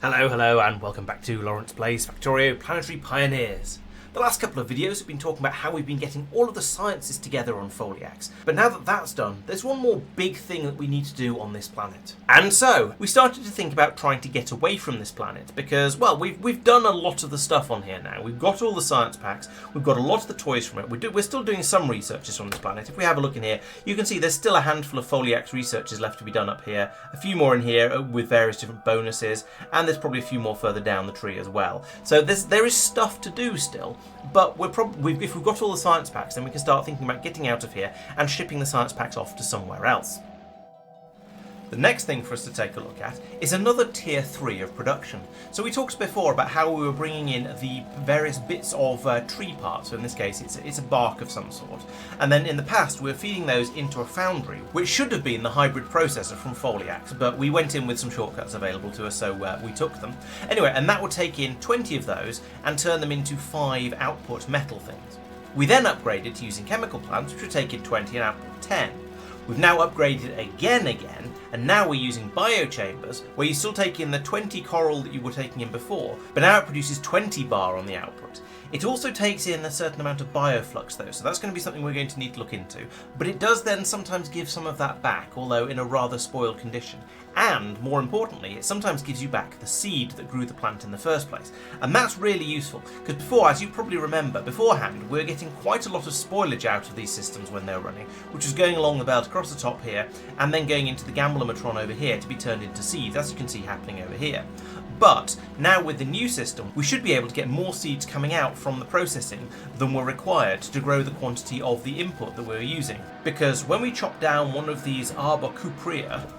Hello, and welcome back to Laurence Plays Factorio Planetary Pioneers. The last couple of videos have been talking about how we've been getting all of the sciences together on Foliax, but now that that's done, there's one more big thing that we need to do on this planet. And so, we started to think about trying to get away from this planet, because, well, we've done a lot of the stuff on here now. We've got all the science packs, we've got a lot of the toys from it, we're still doing some researches on this planet. If we have a look in here, you can see there's still a handful of Foliax researches left to be done up here, a few more in here with various different bonuses, and there's probably a few more further down the tree as well. So there is stuff to do still. But if we've got all the science packs, then we can start thinking about getting out of here and shipping the science packs off to somewhere else. The next thing for us to take a look at is another tier 3 of production. So we talked before about how we were bringing in the various bits of tree parts, so in this case it's a bark of some sort, and then in the past we were feeding those into a foundry, which should have been the hybrid processor from Foliax, but we went in with some shortcuts available to us, so we took them. Anyway, and that would take in 20 of those and turn them into 5 output metal things. We then upgraded to using chemical plants, which would take in 20 and output 10. We've now upgraded again, and now we're using biochambers, where you still take in the 20 coral that you were taking in before, but now it produces 20 bar on the output. It also takes in a certain amount of bioflux though, so that's going to be something we're going to need to look into, but it does then sometimes give some of that back, although in a rather spoiled condition. And, more importantly, it sometimes gives you back the seed that grew the plant in the first place. And that's really useful, because before, as you probably remember, beforehand, we were getting quite a lot of spoilage out of these systems when they were running, which was going along the belt across the top here, and then going into the Gambleometron over here to be turned into seeds, as you can see happening over here. But now with the new system, we should be able to get more seeds coming out from the processing than were required to grow the quantity of the input that we were using. Because when we chop down one of these Arbor Cuprea,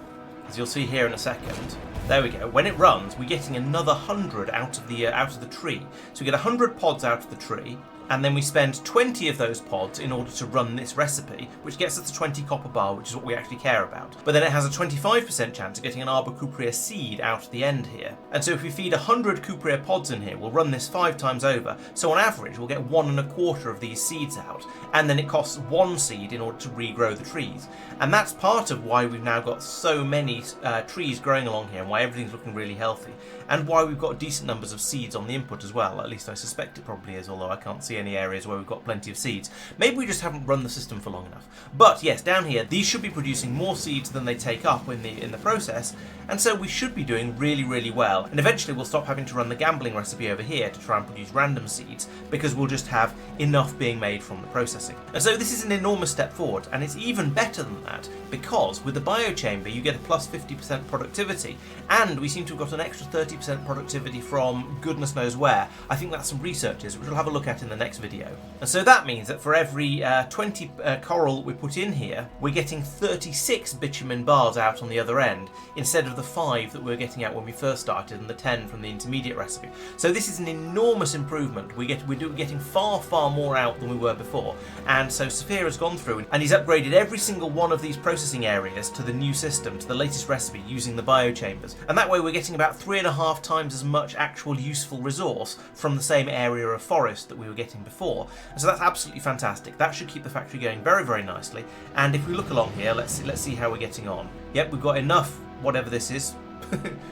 as you'll see here in a second, there we go, when it runs, we're getting another 100 out of the tree. So we get 100 pods out of the tree, and then we spend 20 of those pods in order to run this recipe, which gets us to 20 copper bar, which is what we actually care about. But then it has a 25% chance of getting an Arbor Cuprea seed out at the end here. And so if we feed 100 Cuprea pods in here, we'll run this 5 times over, so on average we'll get 1 1/4 of these seeds out, and then it costs 1 seed in order to regrow the trees. And that's part of why we've now got so many trees growing along here, and why everything's looking really healthy, and why we've got decent numbers of seeds on the input as well. At least I suspect it probably is, although I can't see any areas where we've got plenty of seeds. Maybe we just haven't run the system for long enough. But yes, down here, these should be producing more seeds than they take up in the process, and so we should be doing really well. And eventually we'll stop having to run the gambling recipe over here to try and produce random seeds, because we'll just have enough being made from the processing. And so this is an enormous step forward, and it's even better than that, because with the biochamber you get a plus 50% productivity, and we seem to have got an extra 30% productivity from goodness knows where. I think that's some researches, which we'll have a look at in the next video. And so that means that for every 20 coral that we put in here, we're getting 36 bitumen bars out on the other end, instead of the 5 that we were getting out when we first started, and the 10 from the intermediate recipe. So this is an enormous improvement. We're getting far more out than we were before. And so Sophia has gone through and he's upgraded every single one of these processing areas to the new system, to the latest recipe, using the biochambers. And that way we're getting about 3.5 times as much actual useful resource from the same area of forest that we were getting before. And so that's absolutely fantastic. That should keep the factory going very nicely. And if we look along here, let's see how we're getting on. Yep, we've got enough, whatever this is.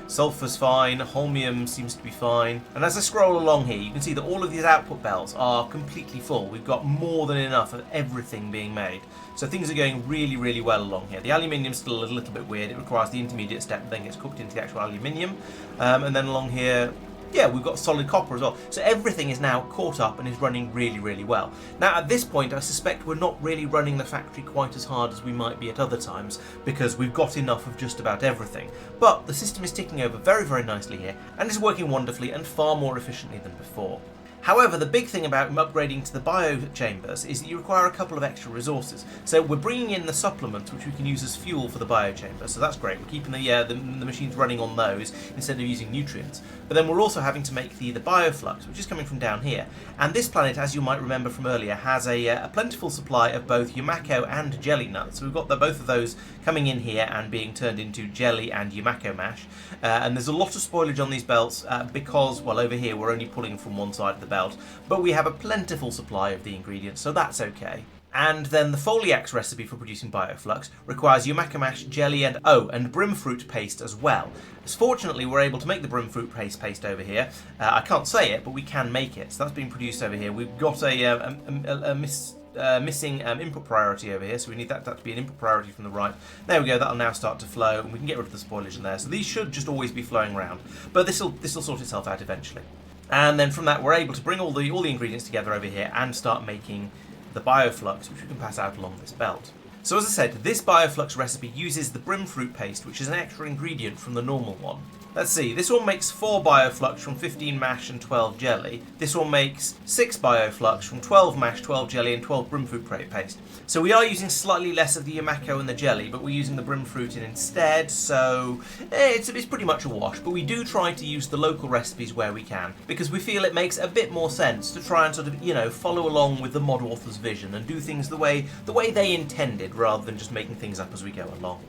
Sulfur's fine, holmium seems to be fine. And as I scroll along here, you can see that all of these output belts are completely full. We've got more than enough of everything being made. So things are going really well along here. The aluminium's still a little bit weird. It requires the intermediate step, then gets cooked into the actual aluminium. And then along here, yeah, we've got solid copper as well. So everything is now caught up and is running really well. Now at this point I suspect we're not really running the factory quite as hard as we might be at other times, because we've got enough of just about everything. But the system is ticking over very nicely here, and is working wonderfully and far more efficiently than before. However, the big thing about upgrading to the biochambers is that you require a couple of extra resources. So we're bringing in the supplements, which we can use as fuel for the biochamber, so that's great. We're keeping the machines running on those instead of using nutrients. But then we're also having to make the bioflux, which is coming from down here. And this planet, as you might remember from earlier, has a plentiful supply of both Yumako and jelly nuts. So we've got both of those coming in here and being turned into jelly and Yumako mash. And there's a lot of spoilage on these belts because, well, over here we're only pulling from one side of the belt, but we have a plentiful supply of the ingredients, so that's okay. And then the Foliax recipe for producing bioflux requires Yumaka mash, jelly, and Brimfruit paste as well. As fortunately, we're able to make the Brimfruit paste over here. I can't say it, but we can make it. So that's being produced over here. We've got a missing input priority over here, so we need that to be an input priority from the right. There we go, that'll now start to flow, and we can get rid of the spoilage in there. So these should just always be flowing around, but this will sort itself out eventually. And then from that, we're able to bring all the ingredients together over here and start making the bioflux, which we can pass out along this belt. So as I said, this bioflux recipe uses the Brimfruit paste, which is an extra ingredient from the normal one. Let's see, this one makes 4 bioflux from 15 mash and 12 jelly. This one makes 6 bioflux from 12 mash, 12 jelly and 12 Brimfruit paste. So we are using slightly less of the Yumako and the jelly, but we're using the Brimfruit in instead, so it's pretty much a wash. But we do try to use the local recipes where we can, because we feel it makes a bit more sense to try and sort of, follow along with the mod author's vision and do things the way they intended, rather than just making things up as we go along.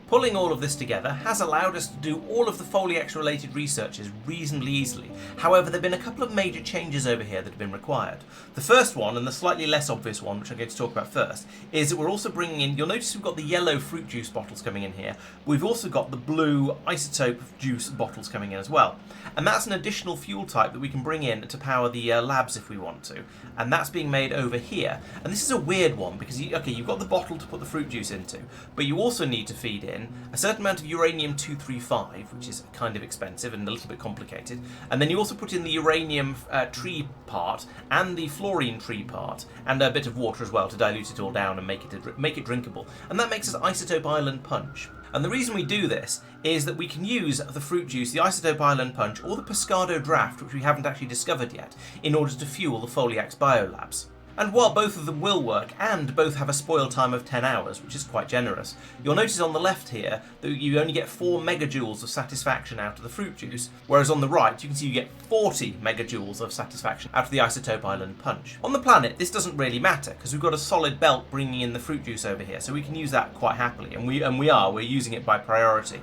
Pulling all of this together has allowed us to do all of the Foliax related researches reasonably easily. However, there have been a couple of major changes over here that have been required. The first one, and the slightly less obvious one, which I'm going to talk about first, is that we're also bringing in, you'll notice we've got the yellow fruit juice bottles coming in here. We've also got the blue isotope juice bottles coming in as well. And that's an additional fuel type that we can bring in to power the labs if we want to. And that's being made over here. And this is a weird one because, you've got the bottle to put the fruit juice into, but you also need to feed in a certain amount of uranium-235, which is kind of expensive and a little bit complicated, and then you also put in the uranium tree part and the fluorine tree part, and a bit of water as well to dilute it all down and make it drinkable, and that makes us Isotope Island Punch. And the reason we do this is that we can use the fruit juice, the Isotope Island Punch, or the Pescado Draft, which we haven't actually discovered yet, in order to fuel the Foliax biolabs. And while both of them will work, and both have a spoil time of 10 hours, which is quite generous, you'll notice on the left here that you only get 4 megajoules of satisfaction out of the fruit juice, whereas on the right you can see you get 40 megajoules of satisfaction out of the Isotope Island Punch. On the planet, this doesn't really matter, because we've got a solid belt bringing in the fruit juice over here, so we can use that quite happily, and we're using it by priority.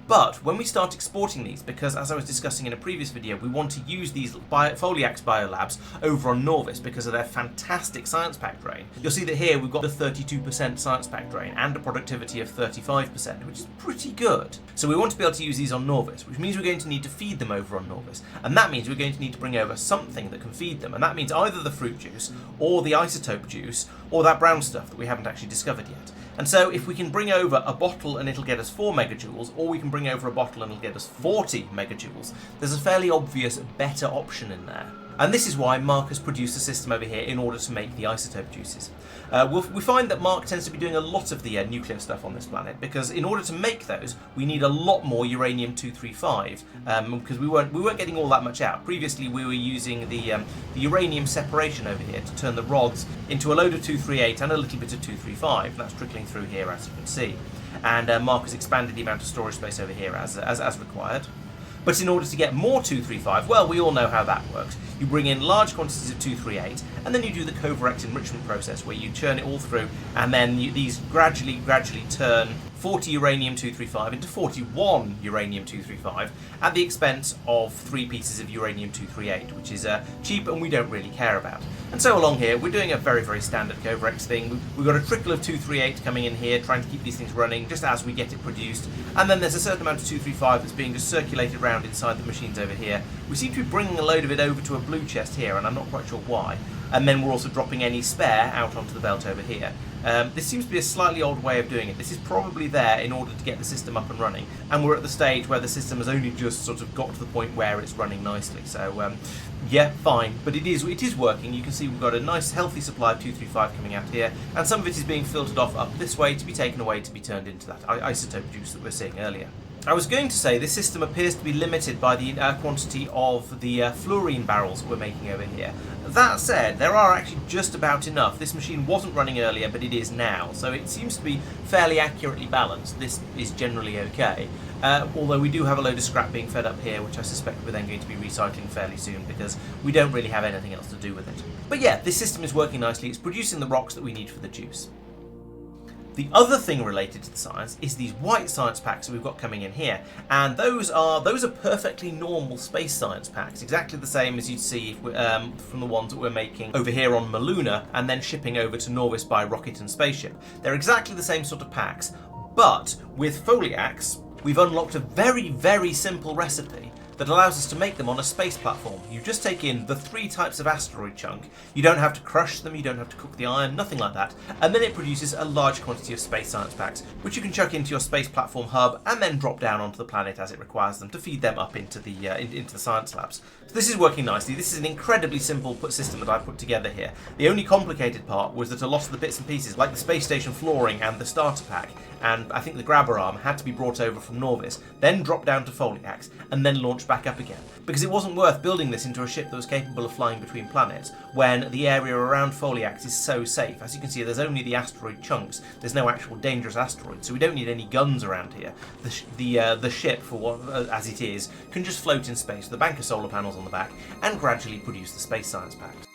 But when we start exporting these, because as I was discussing in a previous video, we want to use these Foliax biolabs over on Norvis because of their fantastic science pack drain. You'll see that here we've got a 32% science pack drain and a productivity of 35%, which is pretty good. So we want to be able to use these on Norvis, which means we're going to need to feed them over on Norvis, and that means we're going to need to bring over something that can feed them, and that means either the fruit juice or the isotope juice or that brown stuff that we haven't actually discovered yet. And so if we can bring over a bottle and it'll get us 4 megajoules, or we can bring over a bottle and it'll get us 40 megajoules, there's a fairly obvious better option in there. And this is why Mark has produced a system over here in order to make the isotope juices. We find that Mark tends to be doing a lot of the nuclear stuff on this planet, because in order to make those, we need a lot more uranium-235, because we weren't getting all that much out. Previously, we were using the uranium separation over here to turn the rods into a load of 238 and a little bit of 235, and that's trickling through here, as you can see. And Mark has expanded the amount of storage space over here as required. But in order to get more 235, well, we all know how that works. You bring in large quantities of 238, and then you do the Covarex enrichment process, where you churn it all through, and then these gradually turn 40 uranium-235 into 41 uranium-235 at the expense of 3 pieces of uranium-238, which is cheap and we don't really care about. And so along here, we're doing a very, very standard Covarex thing. We've got a trickle of 238 coming in here, trying to keep these things running just as we get it produced. And then there's a certain amount of 235 that's being just circulated around inside the machines over here. We seem to be bringing a load of it over to a blue chest here, and I'm not quite sure why. And then we're also dropping any spare out onto the belt over here. This seems to be a slightly odd way of doing it. This is probably there in order to get the system up and running, and we're at the stage where the system has only just sort of got to the point where it's running nicely. So yeah, fine, but it is working. You can see we've got a nice healthy supply of 235 coming out here, and some of it is being filtered off up this way to be taken away to be turned into that isotope juice that we're seeing earlier. I was going to say this system appears to be limited by the quantity of the fluorine barrels we're making over here. That said, there are actually just about enough. This machine wasn't running earlier, but it is now, so it seems to be fairly accurately balanced. This is generally okay. Although we do have a load of scrap being fed up here, which I suspect we're then going to be recycling fairly soon because we don't really have anything else to do with it. But yeah, this system is working nicely. It's producing the rocks that we need for the juice. The other thing related to the science is these white science packs that we've got coming in here, and those are perfectly normal space science packs, exactly the same as you'd see from the ones that we're making over here on Maluna and then shipping over to Norvis by rocket and spaceship. They're exactly the same sort of packs, but with Foliax, we've unlocked a very, very simple recipe that allows us to make them on a space platform. You just take in the 3 types of asteroid chunk. You don't have to crush them, you don't have to cook the iron, nothing like that. And then it produces a large quantity of space science packs, which you can chuck into your space platform hub and then drop down onto the planet as it requires them to feed them up into the science labs. So this is working nicely. This is an incredibly simple system that I put together here. The only complicated part was that a lot of the bits and pieces, like the space station flooring and the starter pack, and I think the grabber arm, had to be brought over from Norvis, then dropped down to Foliax, and then launched back up again. Because it wasn't worth building this into a ship that was capable of flying between planets when the area around Foliax is so safe. As you can see, there's only the asteroid chunks. There's no actual dangerous asteroids, so we don't need any guns around here. The ship, for what as it is, can just float in space with a bank of solar panels on the back and gradually produce the space science packs.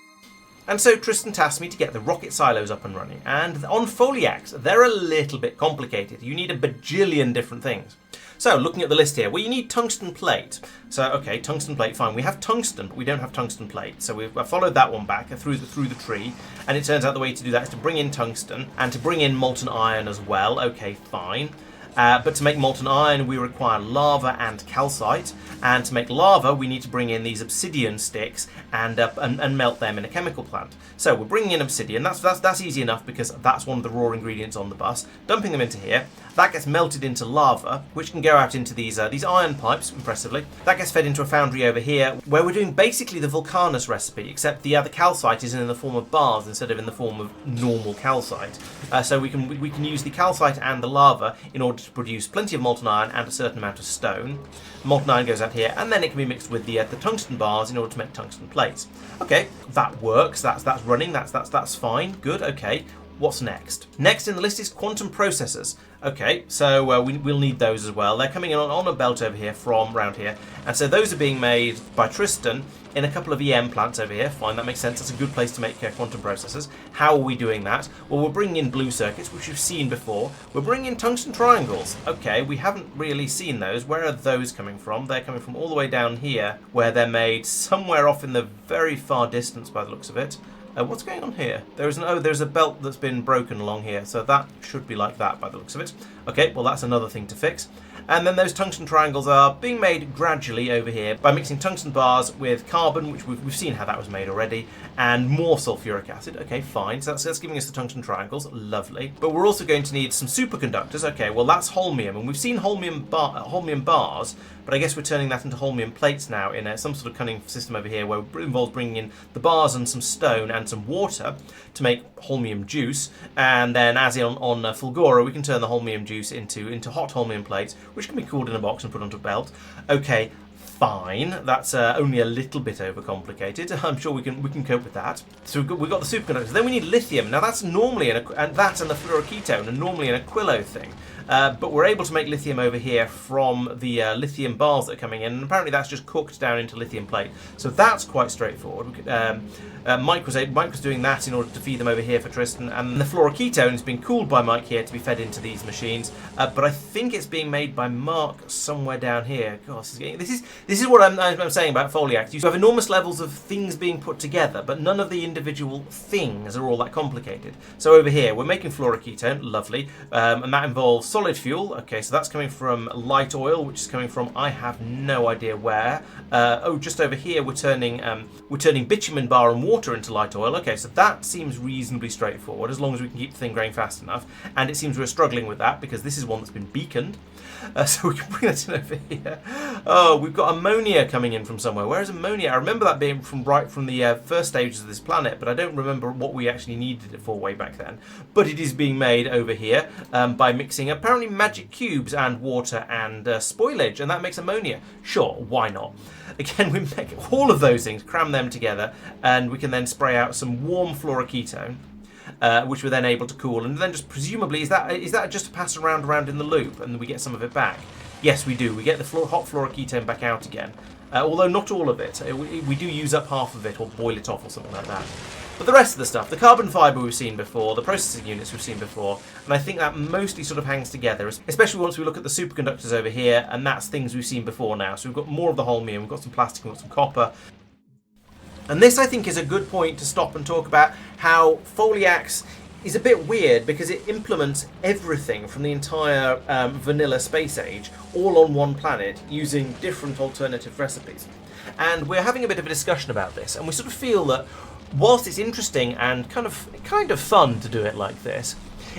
And so Tristan tasked me to get the rocket silos up and running, and on Foliax they're a little bit complicated. You need a bajillion different things. So looking at the list here, well, you need tungsten plate. So okay, tungsten plate, fine. We have tungsten, but we don't have tungsten plate. So we've followed that one back through the tree, and it turns out the way to do that is to bring in tungsten and to bring in molten iron as well. Okay, fine. But to make molten iron, we require lava and calcite, and to make lava, we need to bring in these obsidian sticks and melt them in a chemical plant. So we're bringing in obsidian. That's easy enough because that's one of the raw ingredients on the bus. Dumping them into here. That gets melted into lava, which can go out into these iron pipes, impressively. That gets fed into a foundry over here, where we're doing basically the Vulcanus recipe, except the calcite is in the form of bars instead of in the form of normal calcite. So we can use the calcite and the lava in order to produce plenty of molten iron and a certain amount of stone. Molten iron goes out here, and then it can be mixed with the tungsten bars in order to make tungsten plates. Okay, that works. That's running. That's fine. Good. Okay. What's next? Next in the list is quantum processors. Okay, so we'll need those as well. They're coming in on a belt over here from around here. And so those are being made by Tristan in a couple of EM plants over here. Fine, that makes sense. That's a good place to make quantum processors. How are we doing that? Well, we're bringing in blue circuits, which we've seen before. We're bringing in tungsten triangles. Okay, we haven't really seen those. Where are those coming from? They're coming from all the way down here, where they're made somewhere off in the very far distance by the looks of it. What's going on here? There's a belt that's been broken along here, so that should be like that by the looks of it. Okay, well that's another thing to fix. And then those tungsten triangles are being made gradually over here by mixing tungsten bars with carbon, which we've seen how that was made already, and more sulfuric acid. Okay, fine. So that's giving us the tungsten triangles. Lovely. But we're also going to need some superconductors. Okay, well that's holmium, and we've seen holmium bars, but I guess we're turning that into holmium plates now in some sort of cunning system over here where it involves bringing in the bars and some stone and some water to make holmium juice. And then, as on Fulgora, we can turn the holmium juice into hot holmium plates, which can be cooled in a box and put onto a belt. Okay, fine. That's only a little bit overcomplicated. I'm sure we can cope with that. So we've got the superconductors. Then we need lithium. Now that's normally and the fluoroketone are normally an aquilo thing. But we're able to make lithium over here from the lithium bars that are coming in, and apparently that's just cooked down into lithium plate. So that's quite straightforward. Mike was doing that in order to feed them over here for Tristan, and the fluoroketone has been cooled by Mike here to be fed into these machines. But I think it's being made by Mark somewhere down here. Gosh, this is what I'm saying about Foliax. You have enormous levels of things being put together, but none of the individual things are all that complicated. So over here we're making fluoroketone, lovely, and that involves solid fuel. Okay, so that's coming from light oil, which is coming from I have no idea where. Just over here we're turning bitumen bar and water into light oil. Okay, so that seems reasonably straightforward as long as we can keep the thing going fast enough. And it seems we're struggling with that because this is one that's been beaconed. So we can bring that in over here. Oh, we've got ammonia coming in from somewhere. Where is ammonia? I remember that being from the first stages of this planet, but I don't remember what we actually needed it for way back then. But it is being made over here by mixing apparently magic cubes and water and spoilage, and that makes ammonia. Sure, why not? Again, we make all of those things, cram them together, and we can then spray out some warm fluoroketone. Which we're then able to cool, and then just presumably is that just to pass around in the loop, and we get some of it back? Yes, we do. We get the hot fluoroketone back out again, although not all of it. We do use up half of it, or boil it off, or something like that. But the rest of the stuff, the carbon fibre we've seen before, the processing units we've seen before, and I think that mostly sort of hangs together, especially once we look at the superconductors over here, and that's things we've seen before now. So we've got more of the holmium, we've got some plastic, we've got some copper. And this, I think, is a good point to stop and talk about how Foliax is a bit weird because it implements everything from the entire vanilla space age all on one planet using different alternative recipes. And we're having a bit of a discussion about this, and we sort of feel that whilst it's interesting and kind of fun to do it like this,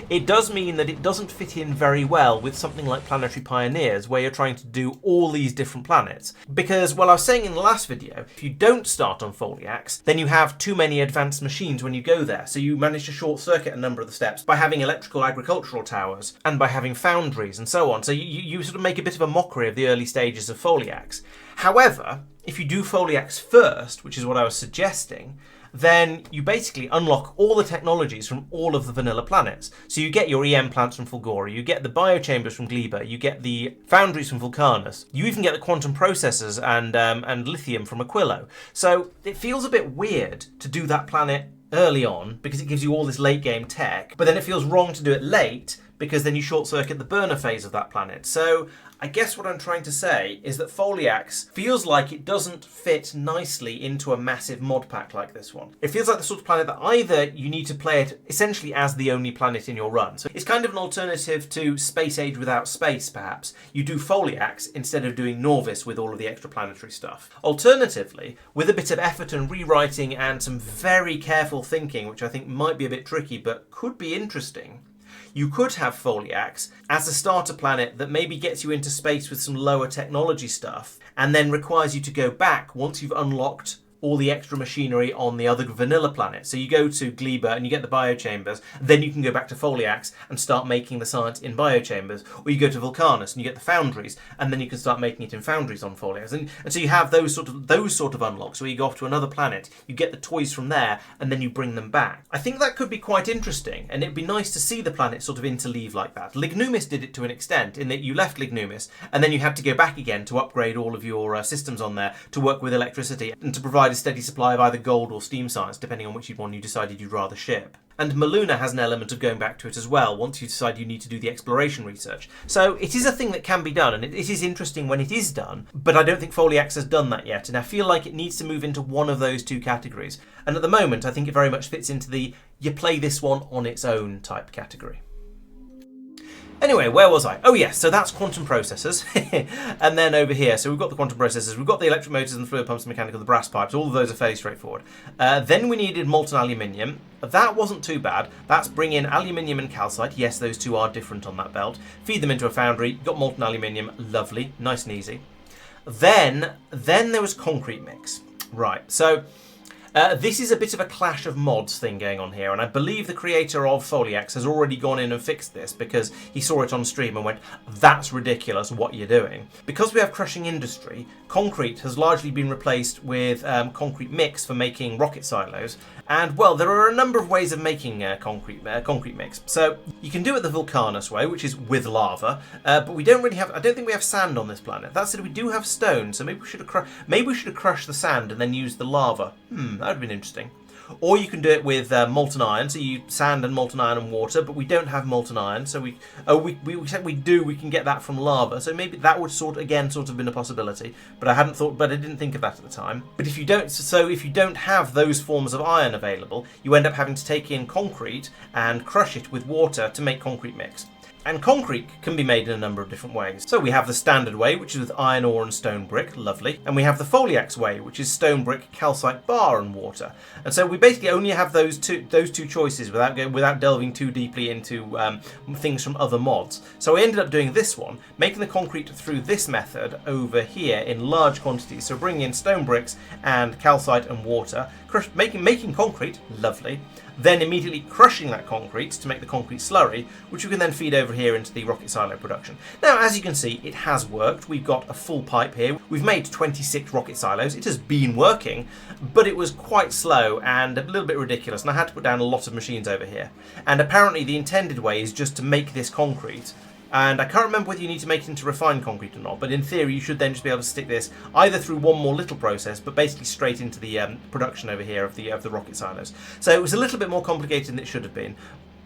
it does mean that it doesn't fit in very well with something like Planetary Pioneers, where you're trying to do all these different planets. Because, well, I was saying in the last video, if you don't start on Foliax, then you have too many advanced machines when you go there. So you manage to short circuit a number of the steps by having electrical agricultural towers and by having foundries and so on. So you sort of make a bit of a mockery of the early stages of Foliax. However, if you do Foliax first, which is what I was suggesting, then you basically unlock all the technologies from all of the vanilla planets. So you get your EM plants from Fulgora, you get the biochambers from Gleba, you get the foundries from Vulcanus, you even get the quantum processors and lithium from Aquilo. So it feels a bit weird to do that planet early on because it gives you all this late game tech, but then it feels wrong to do it late because then you short circuit the burner phase of that planet. So I guess what I'm trying to say is that Foliax feels like it doesn't fit nicely into a massive mod pack like this one. It feels like the sort of planet that either you need to play it essentially as the only planet in your run. So it's kind of an alternative to Space Age without space, perhaps. You do Foliax instead of doing Norvis with all of the extra planetary stuff. Alternatively, with a bit of effort and rewriting and some very careful thinking, which I think might be a bit tricky but could be interesting, you could have Foliax as a starter planet that maybe gets you into space with some lower technology stuff and then requires you to go back once you've unlocked all the extra machinery on the other vanilla planets. So you go to Gleba and you get the biochambers, then you can go back to Foliax and start making the science in biochambers. Or you go to Vulcanus and you get the foundries, and then you can start making it in foundries on Foliax. And so you have those sort of unlocks where you go off to another planet, you get the toys from there, and then you bring them back. I think that could be quite interesting, and it'd be nice to see the planet sort of interleave like that. Lignumis did it to an extent, in that you left Lignumis, and then you had to go back again to upgrade all of your systems on there to work with electricity and to provide a steady supply of either gold or steam science, depending on which one you decided you'd rather ship. And Maluna has an element of going back to it as well, once you decide you need to do the exploration research. So it is a thing that can be done, and it is interesting when it is done, but I don't think Foliax has done that yet, and I feel like it needs to move into one of those two categories. And at the moment, I think it very much fits into the you play this one on its own type category. Anyway, where was I? Oh yes, so that's quantum processors. And then over here, so we've got the quantum processors, we've got the electric motors and the fluid pumps and mechanical, the brass pipes, all of those are fairly straightforward. Then we needed molten aluminium. That wasn't too bad. That's bring in aluminium and calcite. Yes, those two are different on that belt. Feed them into a foundry, got molten aluminium, lovely, nice and easy. Then there was concrete mix. Right, so this is a bit of a clash of mods thing going on here, and I believe the creator of Foliax has already gone in and fixed this because he saw it on stream and went, that's ridiculous, what you're doing. Because we have crushing industry, concrete has largely been replaced with concrete mix for making rocket silos, and well, there are a number of ways of making concrete mix. So you can do it the Vulcanus way, which is with lava, but we don't really have, I don't think we have sand on this planet. That said, we do have stone, so maybe we should have crushed the sand and then used the lava. That would have been interesting. Or you can do it with molten iron, so you sand and molten iron and water, but we don't have molten iron, so we can get that from lava, so maybe that would sort of been a possibility, but I didn't think of that at the time. But if you don't have those forms of iron available, you end up having to take in concrete and crush it with water to make concrete mix. And concrete can be made in a number of different ways. So we have the standard way, which is with iron ore and stone brick, lovely. And we have the Foliax way, which is stone brick, calcite bar and water. And so we basically only have those two choices without delving too deeply into things from other mods. So we ended up doing this one, making the concrete through this method over here in large quantities. So bringing in stone bricks and calcite and water, making concrete, lovely. Then immediately crushing that concrete to make the concrete slurry, which we can then feed over here into the rocket silo production. Now, as you can see, it has worked. We've got a full pipe here. We've made 26 rocket silos. It has been working, but it was quite slow and a little bit ridiculous, and I had to put down a lot of machines over here. And apparently the intended way is just to make this concrete And I can't remember whether you need to make it into refined concrete or not, but in theory you should then just be able to stick this either through one more little process, but basically straight into the production over here of the rocket silos. So it was a little bit more complicated than it should have been,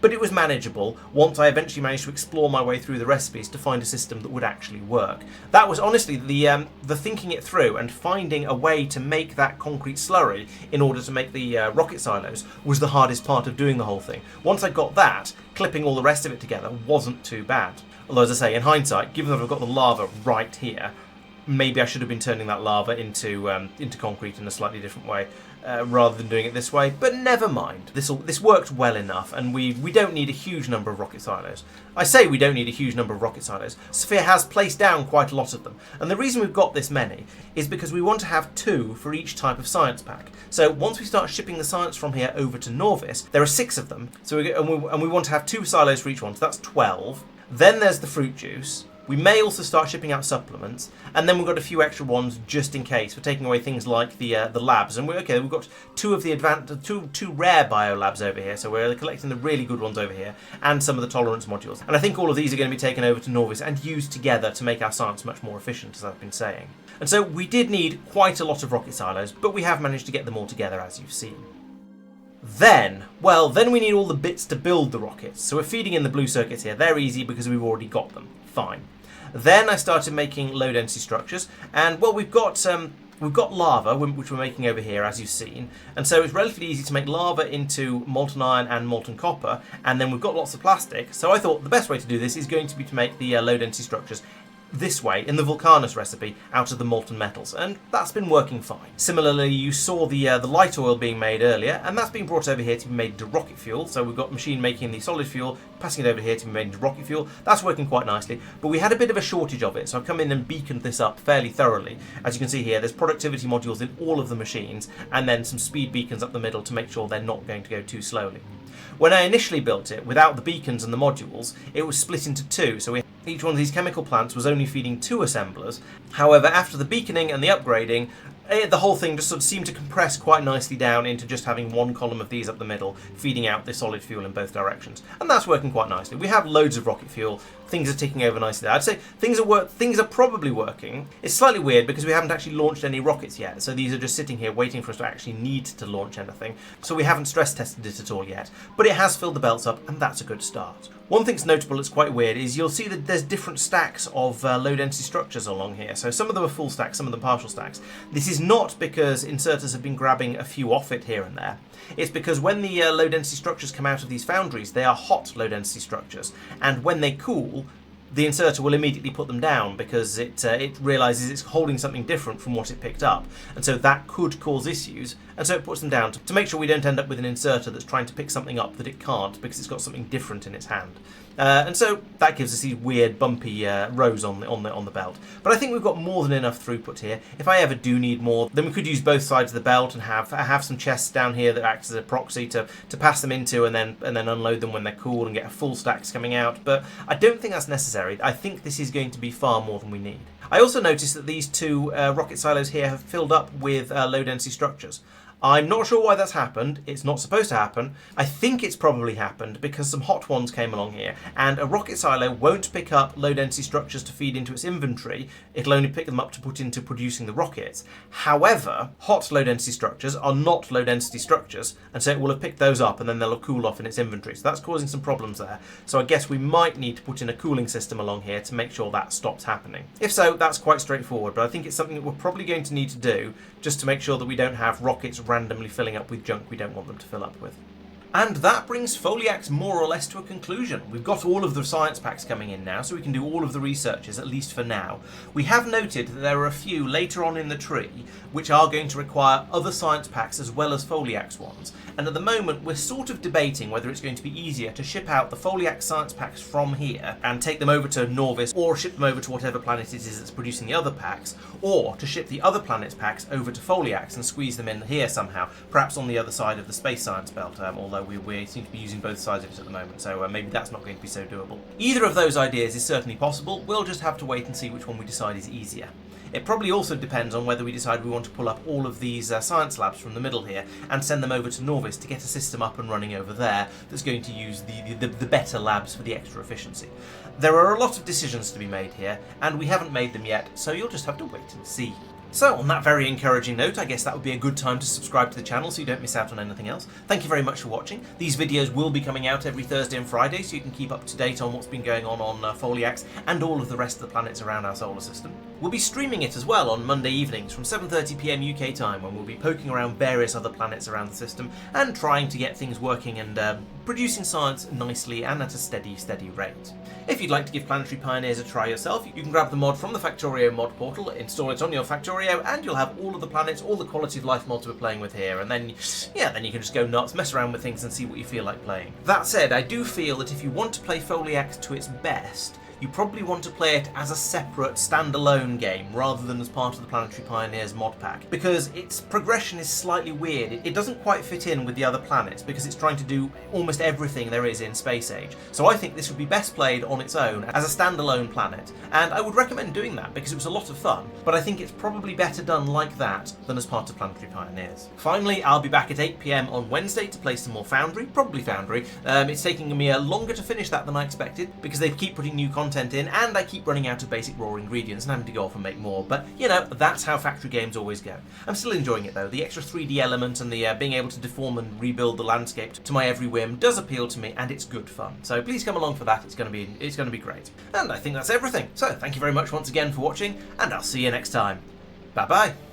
but it was manageable once I eventually managed to explore my way through the recipes to find a system that would actually work. That was honestly the thinking it through and finding a way to make that concrete slurry in order to make the rocket silos was the hardest part of doing the whole thing. Once I got that, clipping all the rest of it together wasn't too bad. Although, as I say, in hindsight, given that I've got the lava right here, maybe I should have been turning that lava into concrete in a slightly different way rather than doing it this way. But never mind. This worked well enough, and we don't need a huge number of rocket silos. I say we don't need a huge number of rocket silos. Sophia has placed down quite a lot of them, and the reason we've got this many is because we want to have 2 for each type of science pack. So once we start shipping the science from here over to Norvis, there are 6 of them. So we want to have 2 silos for each one. So that's 12. Then there's the fruit juice. We may also start shipping out supplements, and then we've got a few extra ones just in case. We're taking away things like the labs, and we've got 2 of the two rare bio labs over here, so we're collecting the really good ones over here, and some of the tolerance modules. And I think all of these are going to be taken over to Norvis and used together to make our science much more efficient, as I've been saying. And so we did need quite a lot of rocket silos, but we have managed to get them all together, as you've seen. Then we need all the bits to build the rockets. So we're feeding in the blue circuits here. They're easy because we've already got them. Fine. Then I started making low density structures, and well, we've got lava, which we're making over here, as you've seen, and so it's relatively easy to make lava into molten iron and molten copper, and then we've got lots of plastic. So I thought the best way to do this is going to be to make the low density structures this way, in the Vulcanus recipe, out of the molten metals, and that's been working fine. Similarly, you saw the light oil being made earlier, and that's being brought over here to be made into rocket fuel. So we've got machine making the solid fuel, passing it over here to be made into rocket fuel. That's working quite nicely, but we had a bit of a shortage of it, so I've come in and beaconed this up fairly thoroughly. As you can see here, there's productivity modules in all of the machines, and then some speed beacons up the middle to make sure they're not going to go too slowly. When I initially built it, without the beacons and the modules, it was split into 2, so each one of these chemical plants was only feeding 2 assemblers. However, after the beaconing and the upgrading, the whole thing just sort of seemed to compress quite nicely down into just having one column of these up the middle, feeding out the solid fuel in both directions. And that's working quite nicely. We have loads of rocket fuel. Things are ticking over nicely there. I'd say things are probably working. It's slightly weird because we haven't actually launched any rockets yet, so these are just sitting here waiting for us to actually need to launch anything. So we haven't stress tested it at all yet, but it has filled the belts up, and that's a good start. One thing's notable that's quite weird is you'll see that there's different stacks of low density structures along here. So some of them are full stacks, some of them partial stacks. This is not because inserters have been grabbing a few off it here and there. It's because when the low density structures come out of these foundries, they are hot low density structures, and when they cool, the inserter will immediately put them down because it realises it's holding something different from what it picked up, and so that could cause issues, and so it puts them down to make sure we don't end up with an inserter that's trying to pick something up that it can't because it's got something different in its hand. And so that gives us these weird bumpy rows on the belt. But I think we've got more than enough throughput here. If I ever do need more, then we could use both sides of the belt and have some chests down here that act as a proxy to pass them into and then unload them when they're cool and get a full stacks coming out. But I don't think that's necessary. I think this is going to be far more than we need. I also noticed that these 2 rocket silos here have filled up with low density structures. I'm not sure why that's happened. It's not supposed to happen. I think it's probably happened because some hot ones came along here, and a rocket silo won't pick up low density structures to feed into its inventory. It'll only pick them up to put into producing the rockets. However, hot low density structures are not low density structures, and so it will have picked those up and then they'll cool off in its inventory. So that's causing some problems there. So I guess we might need to put in a cooling system along here to make sure that stops happening. If so, that's quite straightforward, but I think it's something that we're probably going to need to do just to make sure that we don't have rockets randomly filling up with junk we don't want them to fill up with. And that brings Foliax more or less to a conclusion. We've got all of the science packs coming in now, so we can do all of the researches, at least for now. We have noted that there are a few later on in the tree which are going to require other science packs as well as Foliax ones. And at the moment, we're sort of debating whether it's going to be easier to ship out the Foliax science packs from here and take them over to Norvis, or ship them over to whatever planet it is that's producing the other packs, or to ship the other planet's packs over to Foliax and squeeze them in here somehow, perhaps on the other side of the space science belt, although we seem to be using both sides of it at the moment, so maybe that's not going to be so doable. Either of those ideas is certainly possible. We'll just have to wait and see which one we decide is easier. It probably also depends on whether we decide we want to pull up all of these science labs from the middle here and send them over to Norvis to get a system up and running over there that's going to use the better labs for the extra efficiency. There are a lot of decisions to be made here, and we haven't made them yet, so you'll just have to wait and see. So, on that very encouraging note, I guess that would be a good time to subscribe to the channel so you don't miss out on anything else. Thank you very much for watching. These videos will be coming out every Thursday and Friday, so you can keep up to date on what's been going on Foliax and all of the rest of the planets around our solar system. We'll be streaming it as well on Monday evenings from 7:30 PM UK time, when we'll be poking around various other planets around the system and trying to get things working and producing science nicely and at a steady rate. If you'd like to give Planetary Pioneers a try yourself, you can grab the mod from the Factorio mod portal, install it on your Factorio, and you'll have all of the planets, all the quality of life mods we're playing with here, and then you can just go nuts, mess around with things and see what you feel like playing. That said, I do feel that if you want to play Foliax to its best, you probably want to play it as a separate, standalone game, rather than as part of the Planetary Pioneers mod pack, because its progression is slightly weird. It doesn't quite fit in with the other planets, because it's trying to do almost everything there is in Space Age. So I think this would be best played on its own, as a standalone planet, and I would recommend doing that, because it was a lot of fun, but I think it's probably better done like that than as part of Planetary Pioneers. Finally, I'll be back at 8 PM on Wednesday to play some more Foundry, probably Foundry. It's taking me longer to finish that than I expected, because they keep putting new content in, and I keep running out of basic raw ingredients and having to go off and make more, but that's how factory games always go. I'm still enjoying it though. The extra 3D element and the being able to deform and rebuild the landscape to my every whim does appeal to me, and it's good fun. So please come along for that. It's going to be great. And I think that's everything. So thank you very much once again for watching, and I'll see you next time. Bye bye.